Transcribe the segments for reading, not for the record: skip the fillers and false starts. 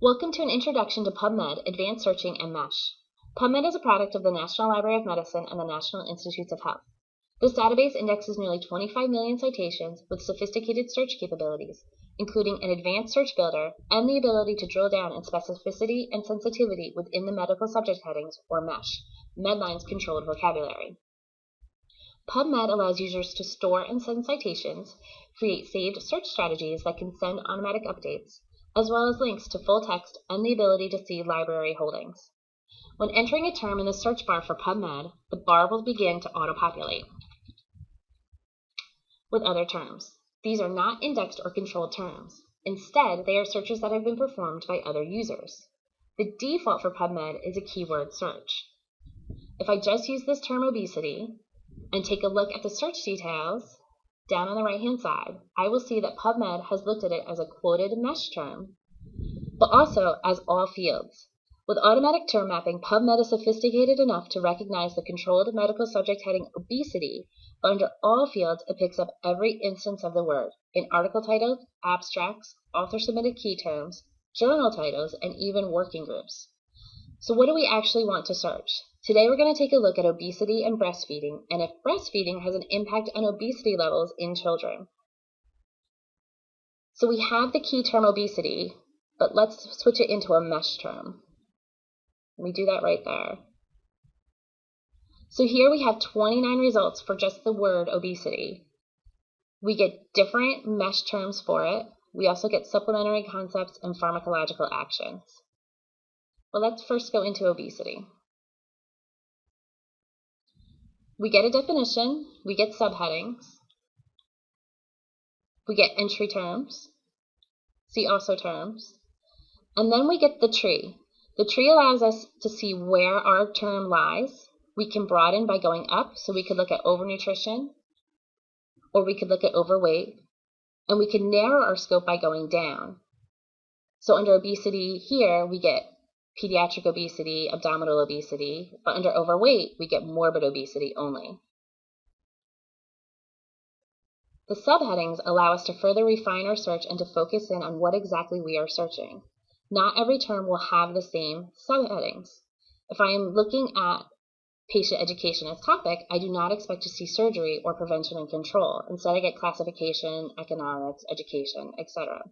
Welcome to an introduction to PubMed, Advanced Searching, and MeSH. PubMed is a product of the National Library of Medicine and the National Institutes of Health. This database indexes nearly 25 million citations with sophisticated search capabilities, including an advanced search builder and the ability to drill down in specificity and sensitivity within the medical subject headings, or MeSH, Medline's controlled vocabulary. PubMed allows users to store and send citations, create saved search strategies that can send automatic updates, as well as links to full text and the ability to see library holdings. When entering a term in the search bar for PubMed, the bar will begin to auto-populate with other terms. These are not indexed or controlled terms. Instead, they are searches that have been performed by other users. The default for PubMed is a keyword search. If I just use this term obesity and take a look at the search details down on the right-hand side, I will see that PubMed has looked at it as a quoted MeSH term, but also as all fields. With automatic term mapping, PubMed is sophisticated enough to recognize the controlled medical subject heading obesity, but under all fields, it picks up every instance of the word in article titles, abstracts, author-submitted key terms, journal titles, and even working groups. So what do we actually want to search? Today we're going to take a look at obesity and breastfeeding, and if breastfeeding has an impact on obesity levels in children. So we have the key term obesity, but let's switch it into a MeSH term. We do that right there. So here we have 29 results for just the word obesity. We get different MeSH terms for it. We also get supplementary concepts and pharmacological actions. Well, let's first go into obesity. We get a definition, we get subheadings, we get entry terms, see also terms, and then we get the tree. The tree allows us to see where our term lies. We can broaden by going up, so we could look at overnutrition, or we could look at overweight, and we can narrow our scope by going down. So under obesity here, we get pediatric obesity, abdominal obesity, but under overweight, we get morbid obesity only. The subheadings allow us to further refine our search and to focus in on what exactly we are searching. Not every term will have the same subheadings. If I am looking at patient education as topic, I do not expect to see surgery or prevention and control. Instead, I get classification, economics, education, etc.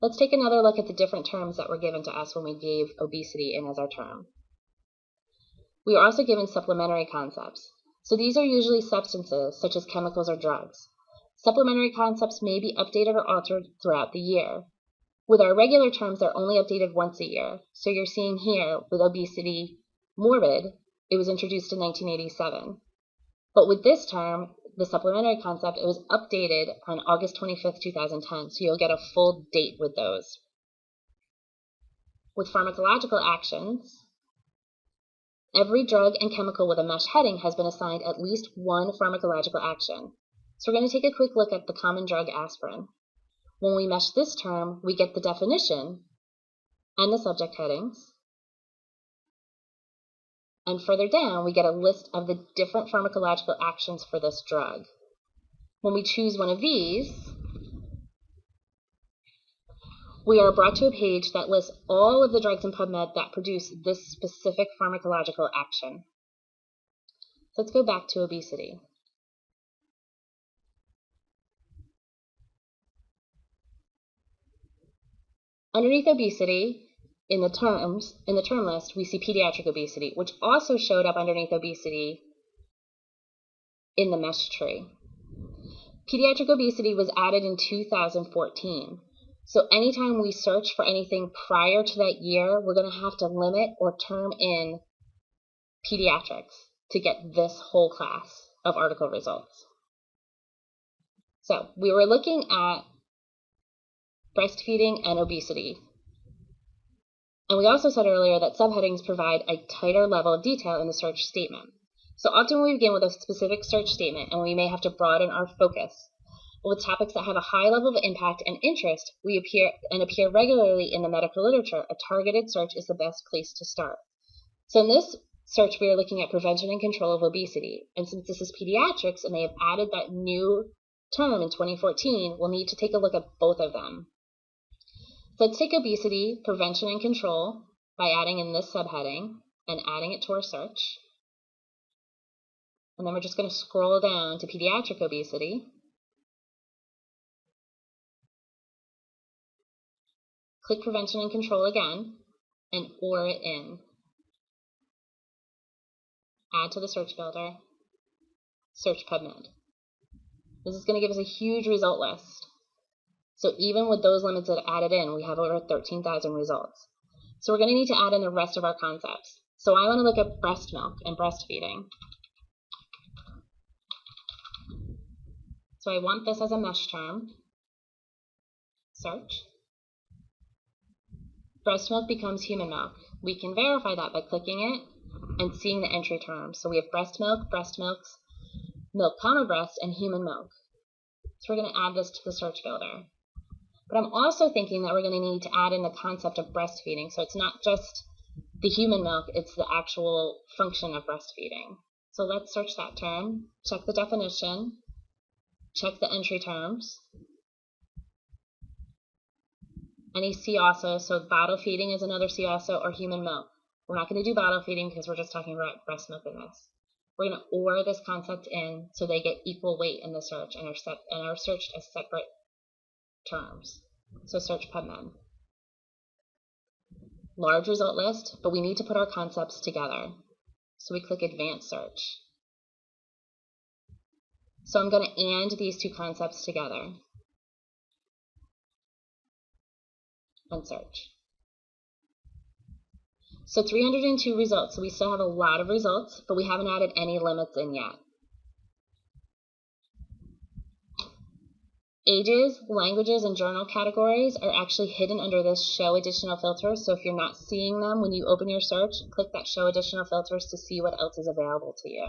Let's take another look at the different terms that were given to us when we gave obesity in as our term. We are also given supplementary concepts. So these are usually substances, such as chemicals or drugs. Supplementary concepts may be updated or altered throughout the year. With our regular terms, they're only updated once a year. So you're seeing here, with obesity morbid, it was introduced in 1987. But with this term, the supplementary concept, it was updated on August 25th, 2010, so you'll get a full date with those. With pharmacological actions, every drug and chemical with a MeSH heading has been assigned at least one pharmacological action. So we're going to take a quick look at the common drug aspirin. When we MeSH this term, we get the definition and the subject headings. And further down, we get a list of the different pharmacological actions for this drug. When we choose one of these, we are brought to a page that lists all of the drugs in PubMed that produce this specific pharmacological action. Let's go back to obesity. Underneath obesity, in the term list, we see pediatric obesity, which also showed up underneath obesity in the MeSH tree. Pediatric obesity was added in 2014. So anytime we search for anything prior to that year, we're going to have to limit or term in pediatrics to get this whole class of article results. So we were looking at breastfeeding and obesity. And we also said earlier that subheadings provide a tighter level of detail in the search statement. So often we begin with a specific search statement and we may have to broaden our focus. With topics that have a high level of impact and interest, we appear regularly in the medical literature, a targeted search is the best place to start. So in this search, we are looking at prevention and control of obesity. And since this is pediatrics and they have added that new term in 2014, we'll need to take a look at both of them. So let's take obesity, prevention and control by adding in this subheading and adding it to our search. And then we're just going to scroll down to pediatric obesity. Click prevention and control again and OR it in. Add to the search builder, search PubMed. This is going to give us a huge result list. So even with those limits that added in, we have over 13,000 results. So we're going to need to add in the rest of our concepts. So I want to look at breast milk and breastfeeding. So I want this as a MeSH term. Search. Breast milk becomes human milk. We can verify that by clicking it and seeing the entry terms. So we have breast milks, milk comma breast, and human milk. So we're going to add this to the search builder. But I'm also thinking that we're going to need to add in the concept of breastfeeding. So it's not just the human milk, it's the actual function of breastfeeding. So let's search that term, check the definition, check the entry terms. Any see also, so bottle feeding is another see also, or human milk. We're not going to do bottle feeding because we're just talking about breast milk in this. We're going to OR this concept in so they get equal weight in the search and are searched as separate terms. So search PubMed. Large result list, but we need to put our concepts together. So we click Advanced Search. So I'm going to AND these two concepts together and search. So 302 results, so we still have a lot of results, but we haven't added any limits in yet. Ages, languages, and journal categories are actually hidden under this Show Additional Filters, so if you're not seeing them when you open your search, click that Show Additional Filters to see what else is available to you.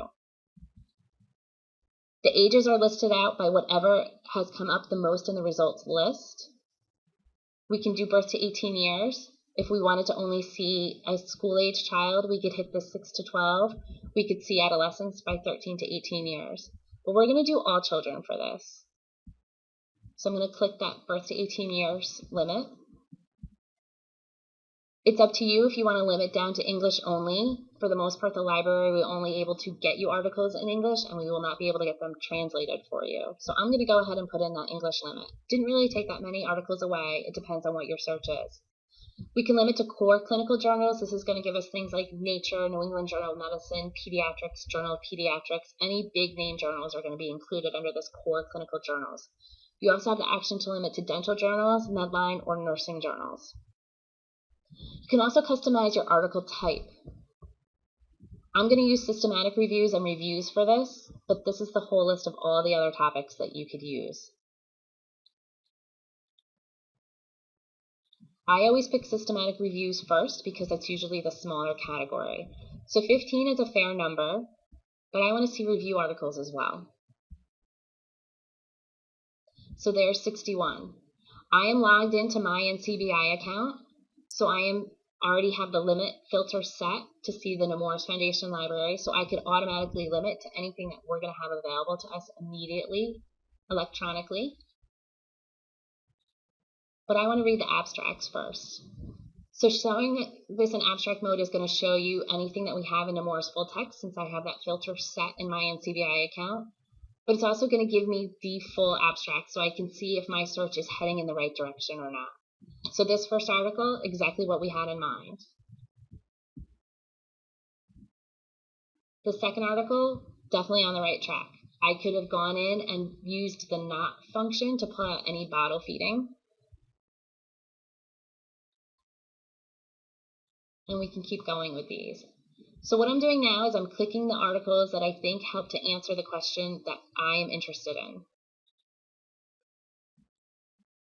The ages are listed out by whatever has come up the most in the results list. We can do birth to 18 years. If we wanted to only see a school-age child, we could hit the 6 to 12. We could see adolescents by 13 to 18 years. But we're going to do all children for this. So I'm going to click that birth to 18 years limit. It's up to you if you want to limit down to English only. For the most part, the library will only able to get you articles in English, and we will not be able to get them translated for you. So I'm going to go ahead and put in that English limit. Didn't really take that many articles away. It depends on what your search is. We can limit to core clinical journals. This is going to give us things like Nature, New England Journal of Medicine, Pediatrics, Journal of Pediatrics. Any big name journals are going to be included under this core clinical journals. You also have the action to limit to dental journals, Medline, or nursing journals. You can also customize your article type. I'm going to use systematic reviews and reviews for this, but this is the whole list of all the other topics that you could use. I always pick systematic reviews first because that's usually the smaller category. So 15 is a fair number, but I want to see review articles as well. So there's 61. I am logged into my NCBI account, so I already have the limit filter set to see the Nemours Foundation Library, so I could automatically limit to anything that we're going to have available to us immediately, electronically. But I want to read the abstracts first. So showing this in abstract mode is going to show you anything that we have in Nemours full text, since I have that filter set in my NCBI account. But it's also going to give me the full abstract so I can see if my search is heading in the right direction or not. So this first article, exactly what we had in mind. The second article, definitely on the right track. I could have gone in and used the not function to pull out any bottle feeding. And we can keep going with these. So what I'm doing now is I'm clicking the articles that I think help to answer the question that I am interested in.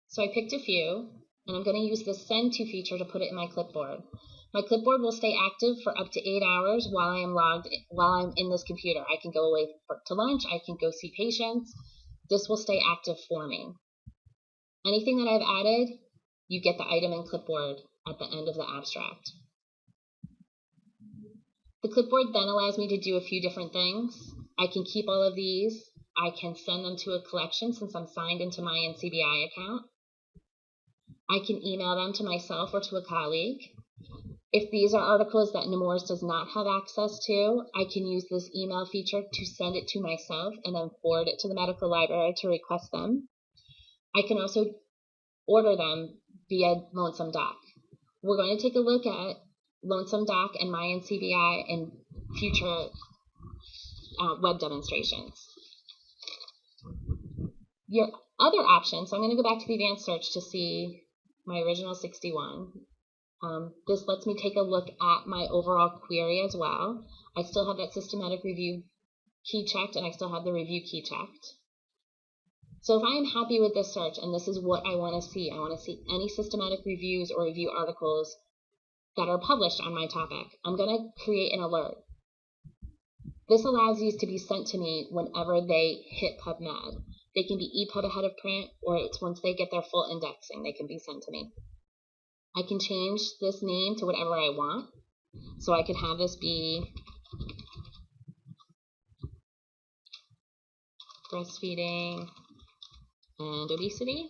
So I picked a few, and I'm going to use the Send To feature to put it in my clipboard. My clipboard will stay active for up to 8 hours while I'm in this computer. I can go away to lunch, I can go see patients. This will stay active for me. Anything that I've added, you get the item in clipboard at the end of the abstract. The clipboard then allows me to do a few different things. I can keep all of these. I can send them to a collection since I'm signed into my NCBI account. I can email them to myself or to a colleague. If these are articles that Nemours does not have access to, I can use this email feature to send it to myself and then forward it to the medical library to request them. I can also order them via Lonesome Doc. We're going to take a look at Lonesome Doc and my NCBI in future web demonstrations. Your other option, so I'm going to go back to the advanced search to see my original 61. This lets me take a look at my overall query as well. I still have that systematic review key checked, and I still have the review key checked. So if I am happy with this search, and this is what I want to see, I want to see any systematic reviews or review articles that are published on my topic, I'm going to create an alert. This allows these to be sent to me whenever they hit PubMed. They can be EPUB ahead of print, or it's once they get their full indexing, they can be sent to me. I can change this name to whatever I want. So I could have this be breastfeeding and obesity.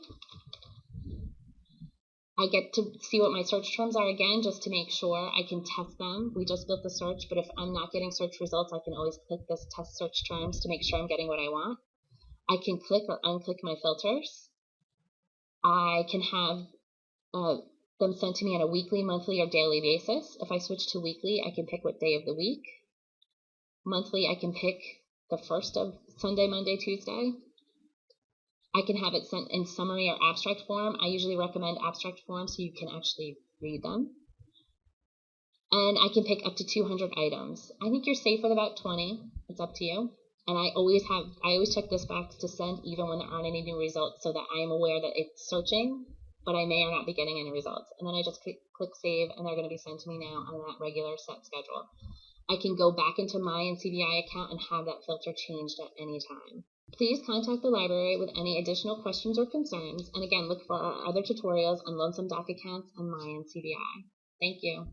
I get to see what my search terms are again, just to make sure I can test them. We just built the search, but if I'm not getting search results, I can always click this test search terms to make sure I'm getting what I want. I can click or unclick my filters. I can have them sent to me on a weekly, monthly, or daily basis. If I switch to weekly, I can pick what day of the week. Monthly, I can pick the first of Sunday, Monday, Tuesday. I can have it sent in summary or abstract form. I usually recommend abstract form so you can actually read them. And I can pick up to 200 items. I think you're safe with about 20. It's up to you. And I always check this box to send even when there aren't any new results, so that I am aware that it's searching, but I may or not be getting any results. And then I just click save, and they're going to be sent to me now on that regular set schedule. I can go back into my NCBI account and have that filter changed at any time. Please contact the library with any additional questions or concerns, and again, look for our other tutorials on Lonesome Doc accounts and my NCBI. Thank you.